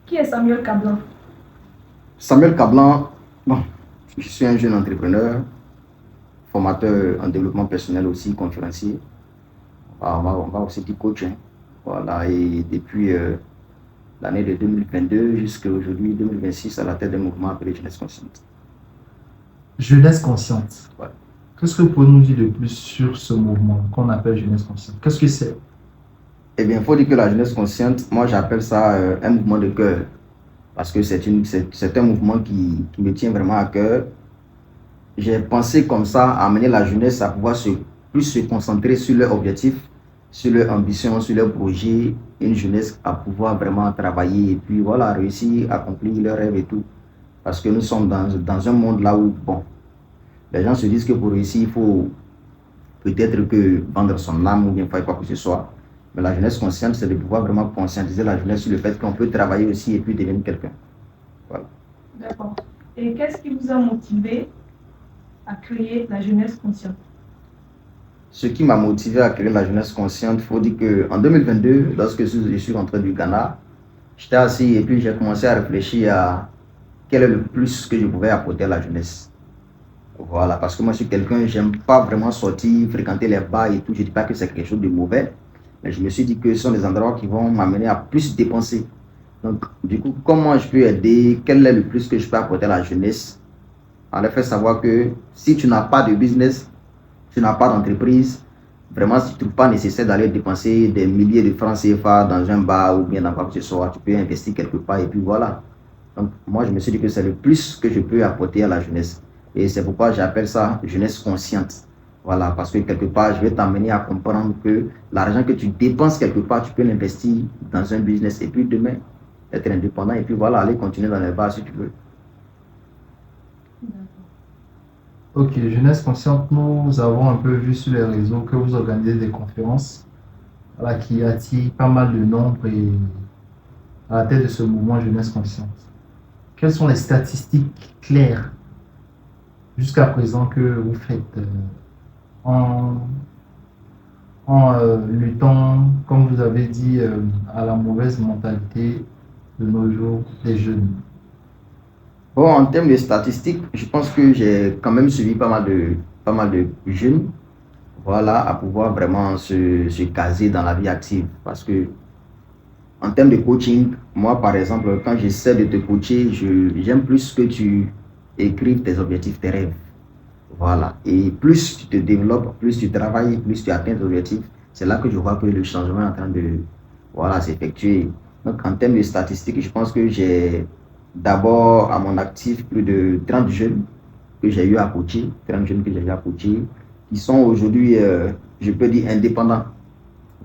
Qui est Samuel Cablan? Samuel Cablan, bon, je suis un jeune entrepreneur, formateur en développement personnel aussi, conférencier. On va aussi dire coach. Hein. Voilà, et depuis l'année de 2022 jusqu'à aujourd'hui, 2026, à la tête d'un mouvement appelé Jeunesse Consciente. Jeunesse Consciente. Ouais. Qu'est-ce que vous pouvez nous dire de plus sur ce mouvement qu'on appelle Jeunesse Consciente? Qu'est-ce que c'est? Eh bien, il faut dire que la Jeunesse Consciente, moi j'appelle ça un mouvement de cœur. Parce que c'est un mouvement qui me tient vraiment à cœur. J'ai pensé comme ça à amener la jeunesse à pouvoir plus se concentrer sur leurs objectifs, sur leurs ambitions, sur leurs projets. Une jeunesse à pouvoir vraiment travailler et puis voilà, réussir à accomplir leurs rêves et tout. Parce que nous sommes dans un monde là où, bon, les gens se disent que pour réussir, il faut peut-être que vendre son âme ou bien faire quoi que ce soit. Mais la jeunesse consciente, c'est de pouvoir vraiment conscientiser la jeunesse sur le fait qu'on peut travailler aussi et puis devenir quelqu'un. Voilà. D'accord. Et qu'est-ce qui vous a motivé à créer la jeunesse consciente? Ce qui m'a motivé à créer la jeunesse consciente, il faut dire qu'en 2022, lorsque je suis rentré du Ghana, j'étais assis et puis j'ai commencé à réfléchir à quel est le plus que je pouvais apporter à la jeunesse. Voilà, parce que moi je suis quelqu'un, j'aime pas vraiment sortir, fréquenter les bars et tout. Je ne dis pas que c'est quelque chose de mauvais, mais je me suis dit que ce sont des endroits qui vont m'amener à plus dépenser. Donc, du coup, comment je peux aider? Quel est le plus que je peux apporter à la jeunesse? En leur fait savoir que si tu n'as pas de business, tu n'as pas d'entreprise, vraiment, si tu ne trouves pas nécessaire d'aller dépenser des milliers de francs CFA dans un bar ou bien dans quoi que ce soit, tu peux investir quelque part et puis voilà. Donc, moi, je me suis dit que c'est le plus que je peux apporter à la jeunesse. Et c'est pourquoi j'appelle ça jeunesse consciente. Voilà, parce que quelque part, je vais t'amener à comprendre que l'argent que tu dépenses quelque part, tu peux l'investir dans un business et puis demain, être indépendant et puis voilà, aller continuer dans les bars si tu veux. Ok, Jeunesse Consciente, nous avons un peu vu sur les réseaux que vous organisez des conférences voilà, qui attirent pas mal de nombre et à la tête de ce mouvement Jeunesse Consciente. Quelles sont les statistiques claires jusqu'à présent que vous faites en luttant, comme vous avez dit, à la mauvaise mentalité de nos jours des jeunes? Bon, en termes de statistiques, je pense que j'ai quand même suivi pas mal de jeunes, voilà, à pouvoir vraiment se caser dans la vie active. Parce que, en termes de coaching, moi, par exemple, quand j'essaie de te coacher, j'aime plus que tu écrives tes objectifs, tes rêves. Voilà. Et plus tu te développes, plus tu travailles, plus tu atteins tes objectifs, c'est là que je vois que le changement est en train de, voilà, s'effectuer. Donc, en termes de statistiques, je pense que j'ai d'abord à mon actif plus de 30 jeunes que j'ai eu à coacher, 30 jeunes que j'ai eu à coacher, qui sont aujourd'hui, je peux dire, indépendants.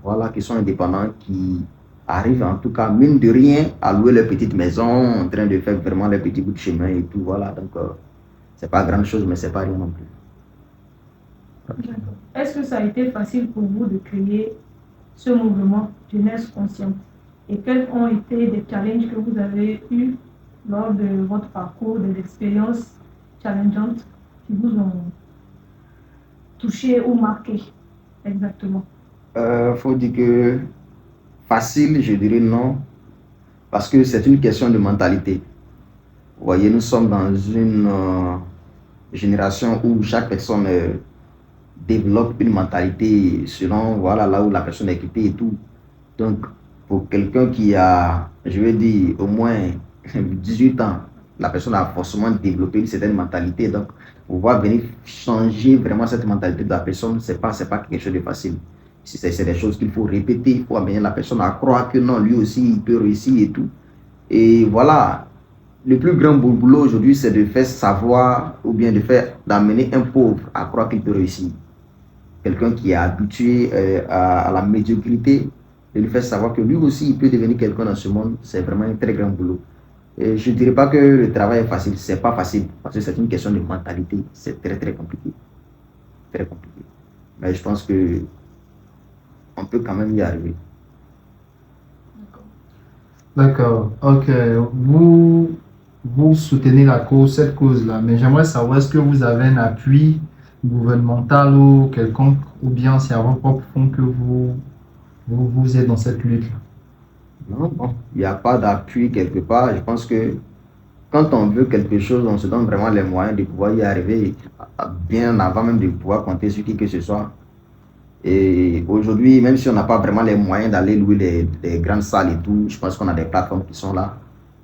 Voilà, qui sont indépendants, qui arrivent en tout cas, mine de rien, à louer leur petite maison, en train de faire vraiment leur petit bout de chemin et tout. Voilà, donc, c'est pas grand chose, mais c'est pas rien non plus. Est-ce que ça a été facile pour vous de créer ce mouvement Jeunesse Consciente? Et quels ont été les challenges que vous avez eus lors de votre parcours, des expériences challengeantes qui vous ont touché ou marqué exactement? Faut dire que facile, je dirais non, parce que c'est une question de mentalité. Vous voyez, nous sommes dans une génération où chaque personne développe une mentalité selon voilà, là où la personne est équipée et tout. Donc, pour quelqu'un qui a, je vais dire, au moins 18 ans, la personne a forcément développé une certaine mentalité. Donc, pouvoir venir changer vraiment cette mentalité de la personne, c'est pas quelque chose de facile. C'est des choses qu'il faut répéter, il faut amener la personne à croire que non, lui aussi, il peut réussir et tout. Et voilà, le plus grand boulot aujourd'hui, c'est de faire savoir ou bien d'amener un pauvre à croire qu'il peut réussir. Quelqu'un qui est habitué à la médiocrité, de lui faire savoir que lui aussi, il peut devenir quelqu'un dans ce monde, c'est vraiment un très grand boulot. Et je ne dirais pas que le travail est facile, c'est pas facile, parce que c'est une question de mentalité, c'est très très compliqué. Très compliqué. Mais je pense que on peut quand même y arriver. D'accord, ok. Vous soutenez cette cause-là, mais j'aimerais savoir, est-ce que vous avez un appui gouvernemental ou quelconque, ou bien c'est à vos propres fonds que vous êtes dans cette lutte-là? Non, bon, il n'y a pas d'appui quelque part. Je pense que quand on veut quelque chose, on se donne vraiment les moyens de pouvoir y arriver bien avant même de pouvoir compter sur qui que ce soit. Et aujourd'hui, même si on n'a pas vraiment les moyens d'aller louer les grandes salles et tout, je pense qu'on a des plateformes qui sont là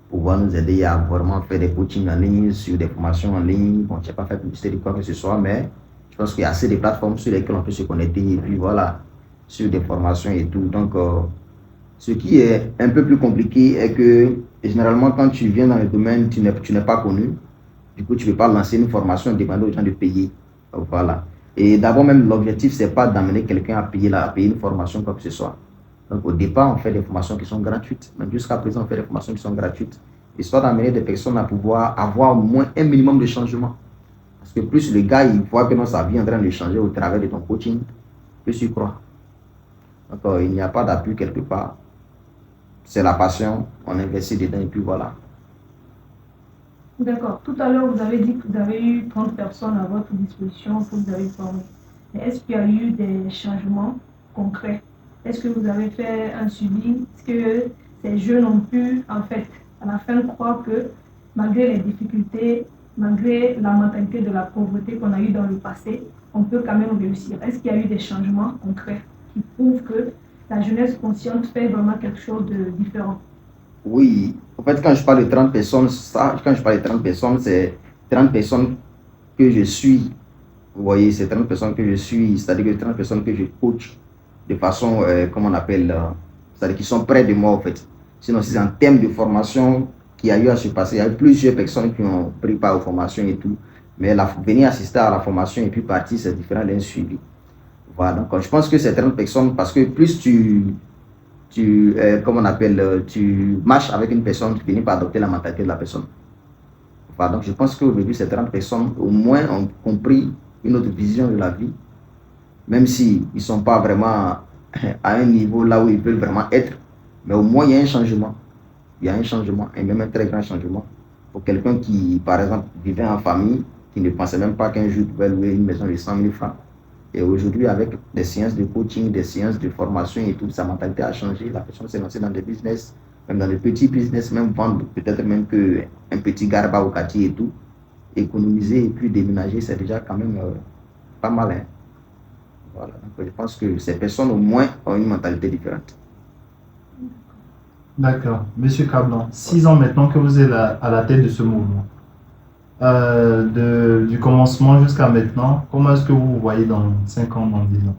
pour pouvoir nous aider à vraiment faire des coachings en ligne, sur des formations en ligne. Bon, je n'ai pas fait publicité de quoi que ce soit, mais je pense qu'il y a assez de plateformes sur lesquelles on peut se connecter et puis voilà, sur des formations et tout. Donc, ce qui est un peu plus compliqué est que généralement, quand tu viens dans le domaine, tu n'es pas connu. Du coup, tu ne peux pas lancer une formation et demander aux gens de payer. Donc, voilà. Et d'abord, même, l'objectif, ce n'est pas d'amener quelqu'un à payer une formation, quoi que ce soit. Donc, au départ, on fait des formations qui sont gratuites. Même jusqu'à présent, on fait des formations qui sont gratuites. Histoire d'amener des personnes à pouvoir avoir au moins un minimum de changement. Parce que plus le gars, il voit que dans sa vie en train de changer au travers de ton coaching, plus il croit. Donc, il n'y a pas d'appui quelque part. C'est la passion, on investit dedans et puis voilà. D'accord. Tout à l'heure, vous avez dit que vous avez eu 30 personnes à votre disposition que vous avez formées. Mais est-ce qu'il y a eu des changements concrets? Est-ce que vous avez fait un suivi? Est-ce que ces jeunes ont pu, en fait, à la fin, croire que malgré les difficultés, malgré la mentalité de la pauvreté qu'on a eue dans le passé, on peut quand même réussir? Est-ce qu'il y a eu des changements concrets qui prouvent que la jeunesse consciente fait vraiment quelque chose de différent? Oui, en fait, quand je parle de 30 personnes, quand je parle de 30 personnes, c'est 30 personnes que je suis. Vous voyez, c'est 30 personnes que je suis, c'est-à-dire que 30 personnes que je coach de façon, comment on appelle, c'est-à-dire qui sont près de moi, en fait. Sinon, c'est en termes de formation qu'il y a eu à se passer. Il y a eu plusieurs personnes qui ont pris part aux formations et tout. Mais venir assister à la formation et puis partir, c'est différent d'un suivi. Voilà, donc je pense que c'est 30 personnes parce que plus comment on appelle, tu marches avec une personne, tu finis par adopter la mentalité de la personne. Voilà, donc je pense qu'aujourd'hui, ces 30 personnes, au moins, ont compris une autre vision de la vie, même s'ils ne sont pas vraiment à un niveau là où ils veulent vraiment être, mais au moins, il y a un changement. Il y a un changement, et même un très grand changement. Pour quelqu'un qui, par exemple, vivait en famille, qui ne pensait même pas qu'un jour il pouvait louer une maison de 100 000 francs. Et aujourd'hui, avec des séances de coaching, des séances de formation et tout, sa mentalité a changé. La personne s'est lancée dans des business, même dans des petits business, même vendre peut-être même qu'un petit garba au quartier et tout. Économiser et puis déménager, c'est déjà quand même pas mal. Hein. Voilà. Donc, je pense que ces personnes, au moins, ont une mentalité différente. D'accord. Monsieur Cablan, 6 ans maintenant que vous êtes à la tête de ce mouvement, du commencement jusqu'à maintenant, comment est-ce que vous vous voyez dans 5 ans, dans 10 ans?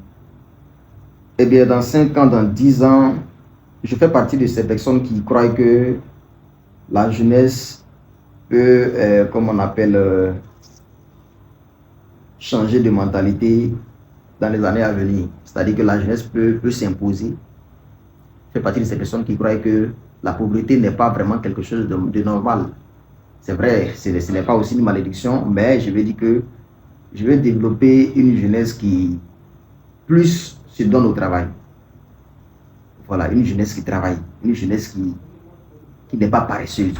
Eh bien, dans 5 ans, dans 10 ans, je fais partie de ces personnes qui croient que la jeunesse peut, comme on appelle, changer de mentalité dans les années à venir. C'est-à-dire que la jeunesse peut s'imposer. Je fais partie de ces personnes qui croient que la pauvreté n'est pas vraiment quelque chose de normal. C'est vrai, ce n'est pas aussi une malédiction, mais je veux dire que je veux développer une jeunesse qui plus se donne au travail. Voilà, une jeunesse qui travaille, une jeunesse qui n'est pas paresseuse.